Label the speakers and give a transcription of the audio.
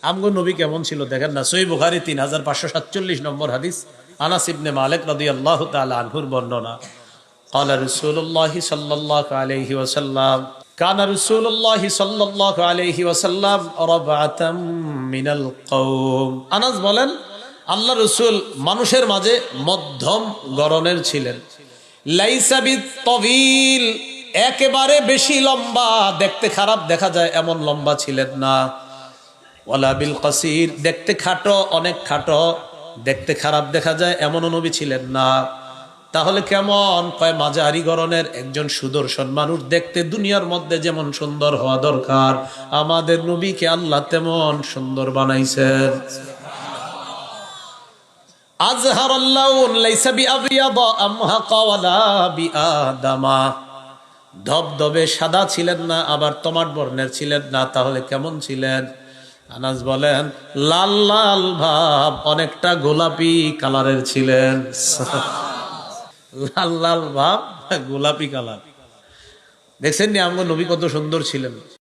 Speaker 1: আমগো নবী কেমন ছিল দেখেন না। সহিহ বুখারী 3547 নম্বর হাদিস, আনাস ইবনে মালিক রাদিয়াল্লাহু তাআলা আনহুর বর্ণনা। قال رسول الله صلى الله عليه وسلم كان رسول الله صلى الله عليه وسلم ربعة من القوم। আনাস বলেন আল্লাহ রাসূল মানুষের মাঝে মধ্যম গড়নের ছিলেন। লাইসা বিত-তাওয়িল, একেবারে বেশি লম্বা, দেখতে খারাপ দেখা যায় এমন লম্বা ছিলেন না। ওয়ালা বিল কাসির, দেখতে খাটো, অনেক খাটো, দেখতে খারাপ দেখা যায় এমনও নবী ছিলেন না। তাহলে কেমন? কয় মাঝারি গড়নের একজন সুদর্শন মানুষ, দেখতে দুনিয়ার মধ্যে যেমন সুন্দর হওয়া দরকার আমাদের নবীকে আল্লাহ তেমন সুন্দর বানাইছেন। আযহারাল্লাহু লাইসা বিআবিয়াদা আমহাকা ওয়ালা বিআদামা, ধবধবে সাদা ছিলেন না, আবার তমাট বর্ণের ছিলেন না। তাহলে কেমন ছিলেন? আনাস বলেন লাল লাল ভাব, অনেকটা গোলাপি কালারের ছিলেন। লাল লাল ভাব, গোলাপি কালার। দেখছেন নি আমগো নবী কত সুন্দর ছিলেন।